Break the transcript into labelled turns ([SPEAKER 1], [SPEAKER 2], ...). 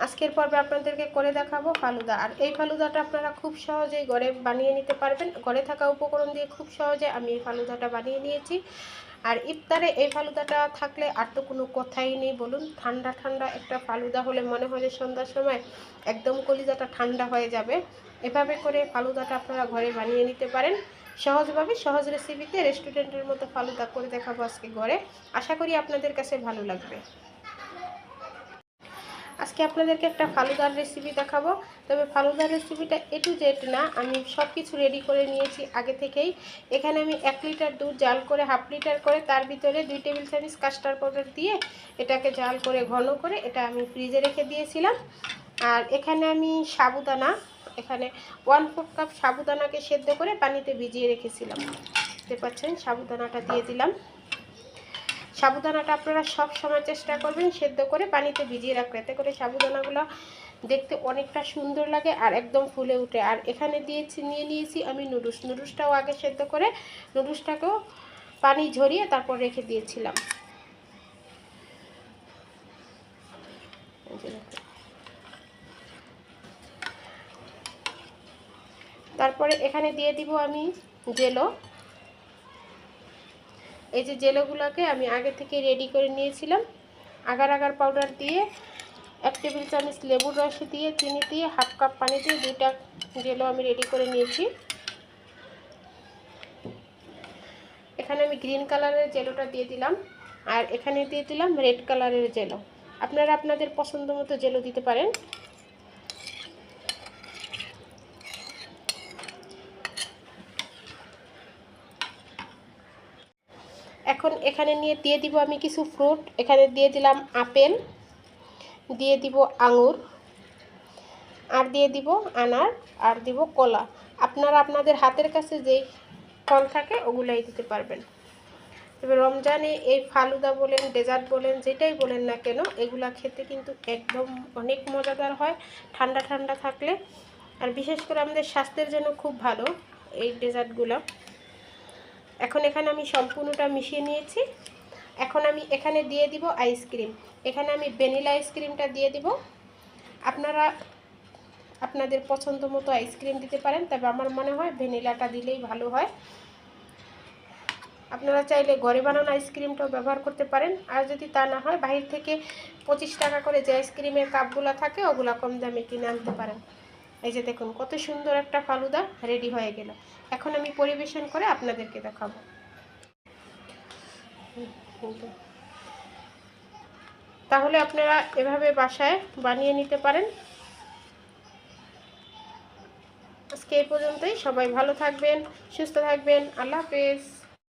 [SPEAKER 1] আজকের পর্বে আপনাদেরকে করে দেখাবো ফালুদা। আর এই ফালুদাটা আপনারা খুব সহজেই ঘরে বানিয়ে নিতে পারবেন। ঘরে থাকা উপকরণ দিয়ে খুব সহজে আমি এই ফালুদাটা বানিয়ে নিয়েছি। আর ইফতারে এই ফালুদাটা থাকলে আর তো কোনো কথাই নেই বলুন। ঠান্ডা ঠান্ডা একটা ফালুদা হলে মনে হয় যে সন্ধ্যার সময় একদম কলিজাটা ঠান্ডা হয়ে যাবে। এভাবে করে ফালুদাটা আপনারা ঘরে বানিয়ে নিতে পারেন সহজভাবে, সহজ রেসিপিতে রেস্টুরেন্টের মতো ফালুদা করে দেখাবো আজকে ঘরে। আশা করি আপনাদের কাছে ভালো লাগবে। আজকে আপনাদেরকে একটা ফালুদার রেসিপি দেখাবো। তবে ফালুদার রেসিপিটা এ টু জেড না, আমি সব কিছু রেডি করে নিয়েছি আগে থেকেই। এখানে আমি 1 লিটার দুধ জাল করে হাফ লিটার করে তার ভিতরে 2 টেবিল চামচ কাস্টার্ড পাউডার দিয়ে এটাকে জাল করে ঘন করে এটা আমি ফ্রিজে রেখে দিয়েছিলাম। আর এখানে আমি সাবুদানা, এখানে 1/4 কাপ সাবুদানাকে সেদ্ধ করে পানিতে ভিজিয়ে রেখেছিলাম। দেখতে পাচ্ছেন সাবুদানাটা দিয়ে দিলাম। সাবুদানাটা আপনারা সব সময় চেষ্টা করবেন সেদ্ধ করে পানিতে ভিজিয়ে রাখতে, এতে করে সাবুদানাগুলো দেখতে অনেকটা সুন্দর লাগে আর একদম ফুলে ওঠে। আর এখানে নিয়ে নিয়েছি আমি নুডলসটাও আগে সেদ্ধ করে নুডলসটাকেও পানি ঝরিয়ে তারপর রেখে দিয়েছিলাম। তারপরে এখানে দিয়ে দিব আমি জেলো। এই যে জেলোগুলোকে আমি আগে থেকে রেডি করে নিয়েছিলাম। আগার আগার পাউডার দিয়ে 1 টেবিল চামচ লেবুর রস দিয়ে চিনি দিয়ে হাফ কাপ পানি দিয়ে 2টা জেলো আমি রেডি করে নিয়েছি। এখানে আমি গ্রিন কালারের জেলোটা দিয়ে দিলাম আর এখানে দিয়ে দিলাম রেড কালারের জেলো। আপনারা আপনাদের পছন্দ মতো জেলো দিতে পারেন। এখন এখানে দিয়ে দিব আমি কিছু ফ্রুট। এখানে দিয়ে দিলাম আপেল, দিয়ে দিব আঙুর, আর দিয়ে দিব আনার, আর দিব কলা। আপনারা আপনাদের হাতের কাছে যেই ফল থাকে ওগুলাই দিতে পারবেন। তবে রমজানে এই ফালুদা বলেন, ডেজার্ট বলেন, যেটাই বলেন না কেন, এগুলা খেতে কিন্তু একদম অনেক মজাদার হয় ঠান্ডা ঠান্ডা থাকলে। আর বিশেষ করে আমাদের স্বাস্থ্যের জন্য খুব ভালো এই ডেজার্টগুলো। এখন এখানে আমি সম্পূর্ণটা মিশিয়ে নিয়েছি। এখন আমি এখানে দিয়ে দিব আইসক্রিম। এখানে আমি ভ্যানিলা আইসক্রিমটা দিয়ে দিব। আপনারা আপনাদের পছন্দ মতো আইসক্রিম দিতে পারেন, তবে আমার মনে হয় ভ্যানিলাটা দিলেই ভালো হয়। আপনারা চাইলে ঘরে বানানো আইসক্রিমটাও ব্যবহার করতে পারেন। আর যদি তা না হয় বাইরে থেকে 25 টাকা করে যে আইসক্রিমের কাপগুলো থাকে ওগুলো কম দামে কিনে আনতে পারেন। এই যে দেখুন কত সুন্দর একটা ফালুদা রেডি হয়ে গেল। এখন আমি পরিবেশন করে আপনাদেরকে দেখাবো। তাহলে আপনারা এভাবে বাসায় বানিয়ে নিতে পারেন। আজকে এই পর্যন্তই। সবাই ভালো থাকবেন, সুস্থ থাকবেন। আল্লাহ হাফেজ।